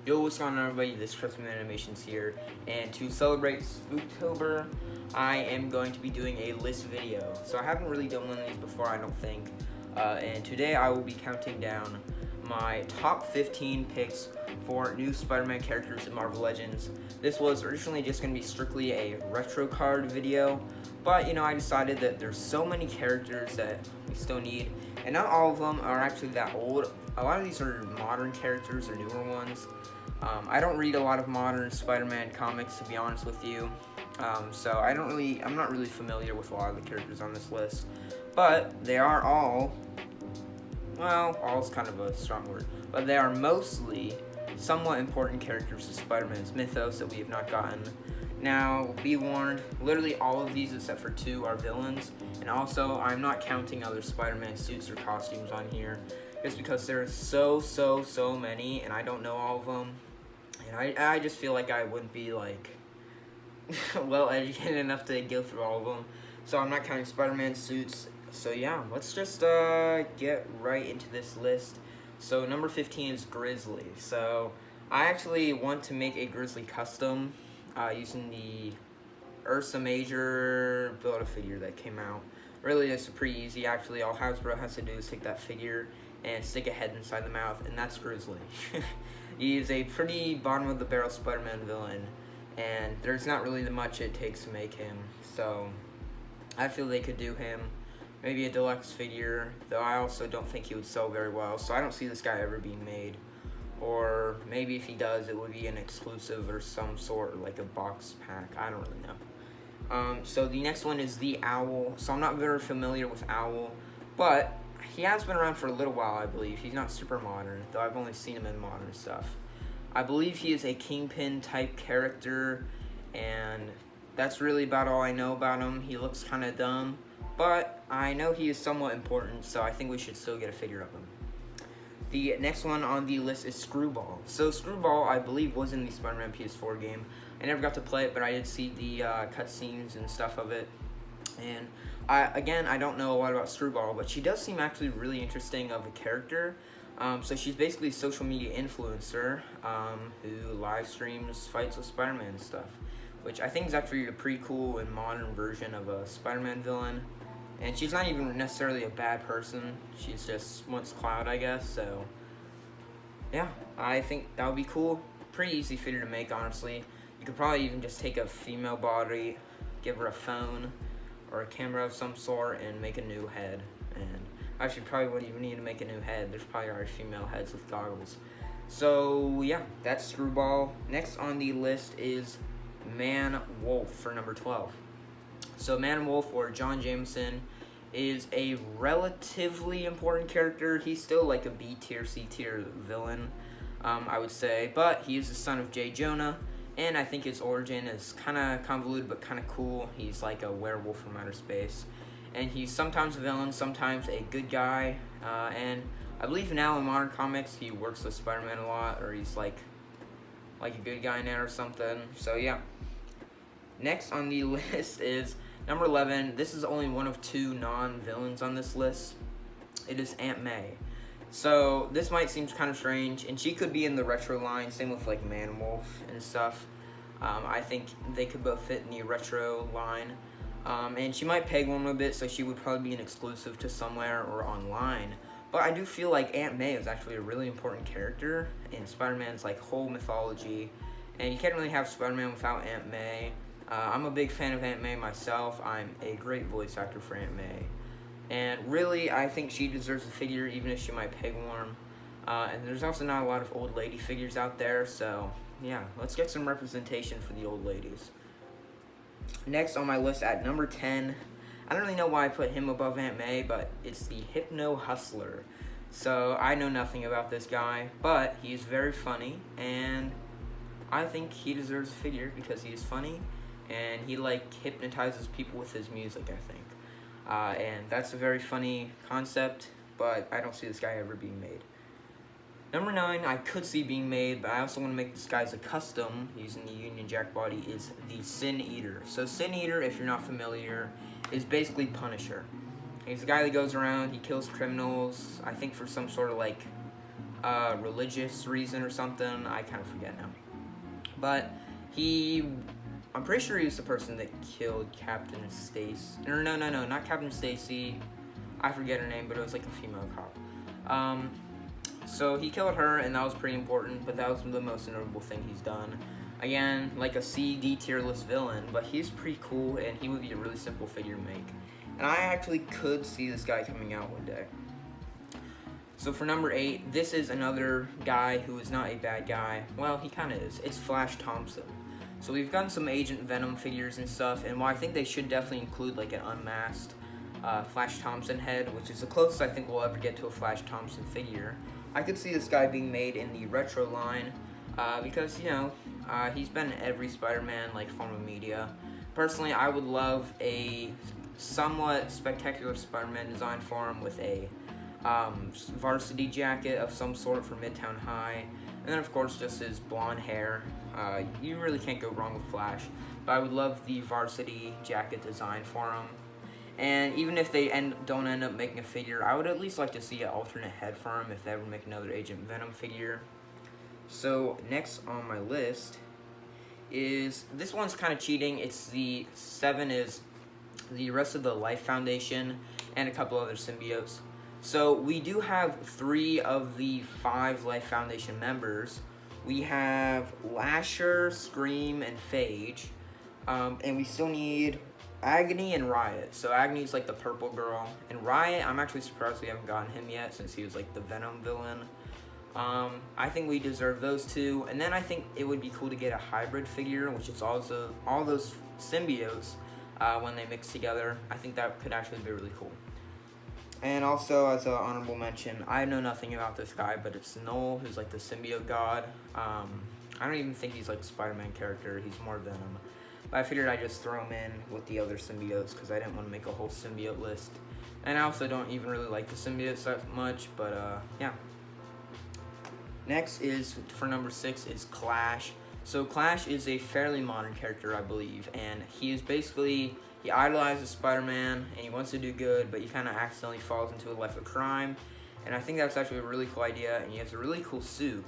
Yo, what's going on, everybody? This is Christmas Animations here, and to celebrate Spooktober, I am going to be doing a list video. So I haven't really done one of these before, I don't think, and today I will be counting down my top 15 picks for new Spider-Man characters in Marvel Legends. This was originally just going to be strictly a retro card video, but I decided that there's so many characters that we still need, and not all of them are actually that old. A lot of these are modern characters or newer ones. I don't read a lot of modern Spider-Man comics, to be honest with you, so I'm not really familiar with a lot of the characters on this list, but they are all is kind of a strong word, but they are mostly somewhat important characters of Spider-Man's mythos that we have not gotten. Now, be warned, literally all of these except for 2 are villains, and also I'm not counting other Spider-Man suits or costumes on here, just because there are so many, and I don't know all of them, and I just feel like I wouldn't be like well educated enough to go through all of them, so I'm not counting Spider-Man suits. So yeah, let's just get right into this list. So number 15 is Grizzly. So I actually want to make a Grizzly custom using the Ursa Major Build-A-Figure that came out. Really, it's pretty easy actually. All Hasbro has to do is take that figure and stick a head inside the mouth, and that's Grizzly. He is a pretty bottom-of-the-barrel Spider-Man villain, and there's not really much it takes to make him. So I feel they could do him. Maybe a deluxe figure, though I also don't think he would sell very well, so I don't see this guy ever being made. Or maybe if he does, it would be an exclusive or some sort, like a box pack. I don't really know. So the next one is the Owl. So I'm not very familiar with Owl, but he has been around for a little while, I believe. He's not super modern, though I've only seen him in modern stuff. I believe he is a Kingpin type character, and that's really about all I know about him. He looks kind of dumb, but I know he is somewhat important, so I think we should still get a figure of him. The next one on the list is Screwball. So Screwball, I believe, was in the Spider-Man PS4 game. I never got to play it, but I did see the cutscenes and stuff of it. And I don't know a lot about Screwball, but she does seem actually really interesting of a character. So she's basically a social media influencer who live streams fights with Spider-Man and stuff, which I think is actually a pretty cool and modern version of a Spider-Man villain. And she's not even necessarily a bad person. She's just wants clout, I guess. So yeah, I think that would be cool. Pretty easy figure to make, honestly. You could probably even just take a female body, give her a phone or a camera of some sort, and make a new head. And actually, probably wouldn't even need to make a new head. There's probably already female heads with goggles. So yeah, that's Screwball. Next on the list is Man-Wolf for number 12. So Man-Wolf, or John Jameson, is a relatively important character. He's still like a B tier, C tier villain, I would say, but he is the son of Jay Jonah, and I think his origin is kind of convoluted but kind of cool. He's like a werewolf from outer space, and he's sometimes a villain, sometimes a good guy, and I believe now in modern comics he works with Spider-Man a lot, or he's like a good guy now or something. So yeah. Next on the list is number 11. This is only one of 2 non-villains on this list. It is Aunt May. So this might seem kind of strange, and she could be in the retro line, same with like Man-Wolf and stuff. I think they could both fit in the retro line. And she might peg one a bit, so she would probably be an exclusive to somewhere or online. But I do feel like Aunt May is actually a really important character in Spider-Man's like whole mythology, and you can't really have Spider-Man without Aunt May. I'm a big fan of Aunt May myself. I'm a great voice actor for Aunt May. And really, I think she deserves a figure, even if she might peg warm. And there's also not a lot of old lady figures out there, so yeah, let's get some representation for the old ladies. Next on my list at number 10, I don't really know why I put him above Aunt May, but it's the Hypno Hustler. So I know nothing about this guy, but he's very funny, and I think he deserves a figure because he is funny, and he like hypnotizes people with his music, I think. And that's a very funny concept, but I don't see this guy ever being made. Number 9, I could see being made, but I also want to make this guy as a custom using the Union Jack body, is the Sin Eater. So Sin Eater, if you're not familiar, is basically Punisher. He's the guy that goes around, he kills criminals, I think for some sort of like religious reason or something. I kind of forget now. But I'm pretty sure he was the person that killed Captain Stacy. No, not Captain Stacy. I forget her name, but it was like a female cop. So he killed her, and that was pretty important, but that was the most notable thing he's done. Again, like a C, D tier list villain, but he's pretty cool, and he would be a really simple figure to make. And I actually could see this guy coming out one day. So for number 8, this is another guy who is not a bad guy. Well, he kind of is. It's Flash Thompson. So we've gotten some Agent Venom figures and stuff, and while I think they should definitely include like an unmasked Flash Thompson head, which is the closest I think we'll ever get to a Flash Thompson figure, I could see this guy being made in the retro line because, you know, he's been in every Spider-Man like form of media. Personally, I would love a somewhat spectacular Spider-Man design for him with a varsity jacket of some sort for Midtown High, and then of course just his blonde hair. You really can't go wrong with Flash, but I would love the varsity jacket design for him. And even if they don't end up making a figure, I would at least like to see an alternate head for him if they ever make another Agent Venom figure. So next on my list is, this one's kind of cheating. It's the 7 is the rest of the Life Foundation and a couple other symbiotes. So we do have 3 of the 5 Life Foundation members. We have Lasher, Scream, and Phage. And we still need Agony and Riot. So Agony's like the purple girl. And Riot, I'm actually surprised we haven't gotten him yet since he was like the Venom villain. I think we deserve those 2. And then I think it would be cool to get a hybrid figure, which is also all those symbiotes when they mix together. I think that could actually be really cool. And also, as an honorable mention, I know nothing about this guy, but it's Null, who's like the symbiote god. I don't even think he's like a Spider-Man character, he's more Venom. But I figured I'd just throw him in with the other symbiotes because I didn't want to make a whole symbiote list. And I also don't even really like the symbiotes that much, but yeah. Next is, for number 6, is Clash. So Clash is a fairly modern character, I believe, and he is basically, he idolizes Spider-Man, and he wants to do good, but he kind of accidentally falls into a life of crime, and I think that's actually a really cool idea, and he has a really cool suit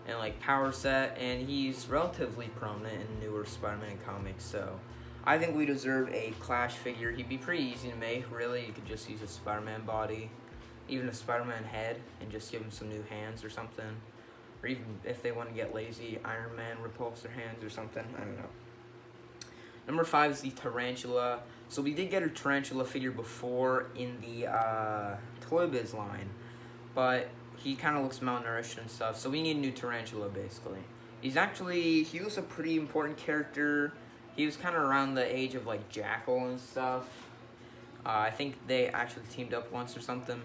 and like power set, and he's relatively prominent in newer Spider-Man comics, so I think we deserve a Clash figure. He'd be pretty easy to make, really. You could just use a Spider-Man body, even a Spider-Man head, and just give him some new hands or something. Or even if they want to get lazy, Iron Man repulse their hands or something. I don't know. Number 5 is the Tarantula. So we did get a Tarantula figure before in the Toy Biz line, but he kind of looks malnourished and stuff. So we need a new Tarantula, basically. He was a pretty important character. He was kind of around the age of like Jackal and stuff. I think they actually teamed up once or something.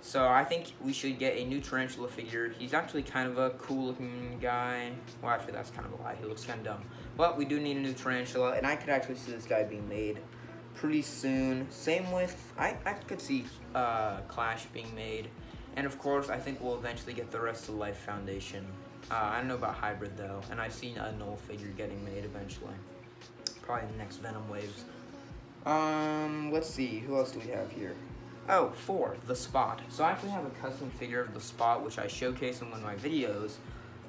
So I think we should get a new Tarantula figure. He's actually kind of a cool looking guy. Well, actually that's kind of a lie. He looks kind of dumb. But we do need a new Tarantula, and I could actually see this guy being made pretty soon. Same with, I could see Clash being made. And of course, I think we'll eventually get the rest of the Life Foundation. I don't know about Hybrid though, and I've seen a Null figure getting made eventually. Probably in the next Venom waves. Let's see, who else do we have here? Oh, 4, the Spot. So I actually have a custom figure of the Spot, which I showcase in one of my videos,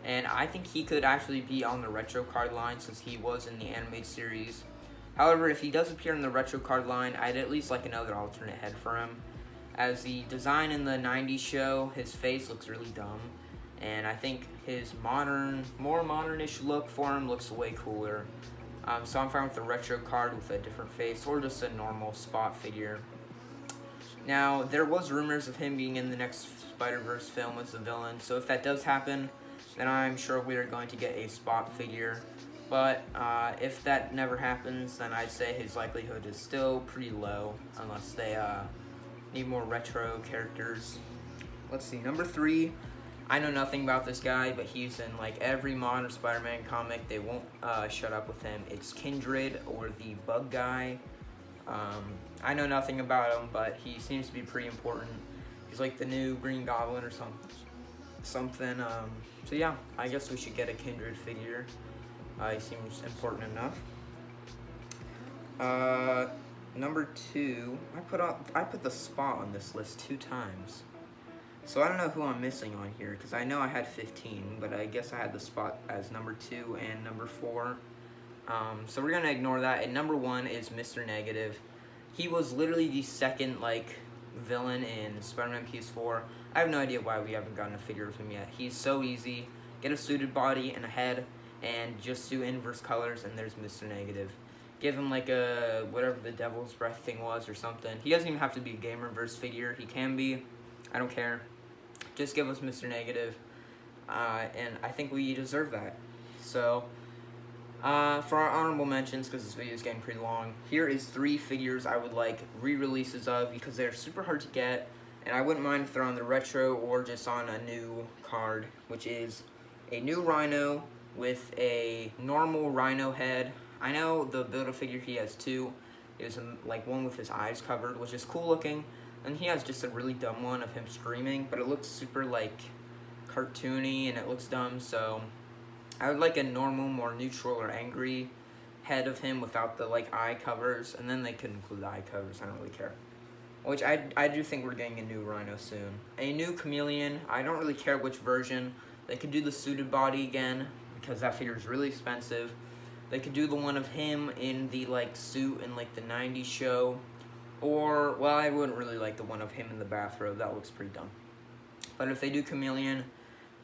and I think he could actually be on the retro card line since he was in the animated series. However, if he does appear in the retro card line, I'd at least like another alternate head for him. As the design in the 90s show, his face looks really dumb, and I think his more modern-ish look for him looks way cooler. So I'm fine with the retro card with a different face, or just a normal Spot figure. Now, there was rumors of him being in the next Spider-Verse film as the villain, so if that does happen, then I'm sure we are going to get a Spot figure. But if that never happens, then I'd say his likelihood is still pretty low, unless they need more retro characters. Let's see, number 3, I know nothing about this guy, but he's in like every modern Spider-Man comic. They won't shut up with him. It's Kindred, or the Bug Guy. I know nothing about him, but he seems to be pretty important. He's like the new Green Goblin or something. So yeah, I guess we should get a Kindred figure. He seems important enough. Number 2, I put the Spot on this list 2 times. So I don't know who I'm missing on here, because I know I had 15, but I guess I had the spot as number 2 and number 4. So we're gonna ignore that. And number 1 is Mr. Negative. He was literally the second villain in Spider-Man PS4. I have no idea why we haven't gotten a figure of him yet. He's so easy. Get a suited body and a head, and just do inverse colors, and there's Mr. Negative. Give him a whatever the Devil's Breath thing was or something. He doesn't even have to be a Gamerverse figure. He can be. I don't care. Just give us Mr. Negative, and I think we deserve that. So, for our honorable mentions, because this video is getting pretty long, here is 3 figures I would like re-releases of, because they're super hard to get, and I wouldn't mind if they're on the retro or just on a new card, which is a new Rhino with a normal Rhino head. I know the Build-A-Figure he has 2 is one with his eyes covered, which is cool looking. And he has just a really dumb one of him screaming, but it looks super cartoony and it looks dumb, so I would like a normal, more neutral or angry head of him without the eye covers, and then they could include the eye covers, I don't really care. Which I do think we're getting a new Rhino soon. A new Chameleon, I don't really care which version. They could do the suited body again, because that figure is really expensive. They could do the one of him in the suit in the 90s show. Or, well, I wouldn't really like the one of him in the bathrobe. That looks pretty dumb. But if they do Chameleon,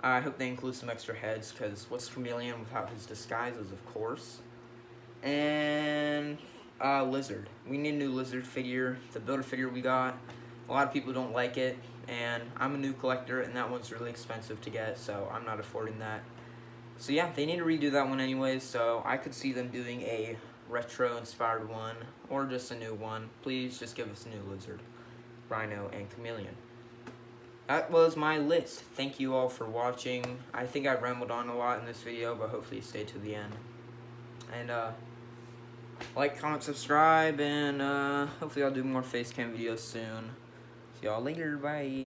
I hope they include some extra heads, because what's Chameleon without his disguises, of course. And Lizard. We need a new Lizard figure. The Build-A-Figure we got, a lot of people don't like it, and I'm a new collector, and that one's really expensive to get, so I'm not affording that. So yeah, they need to redo that one anyways, so I could see them doing a retro-inspired one, or just a new one. Please just give us a new Lizard, Rhino, and Chameleon. That was my list. Thank you all for watching. I think I rambled on a lot in this video, but hopefully you stay to the end. And like, comment, subscribe, and hopefully I'll do more face cam videos soon. See y'all later, bye.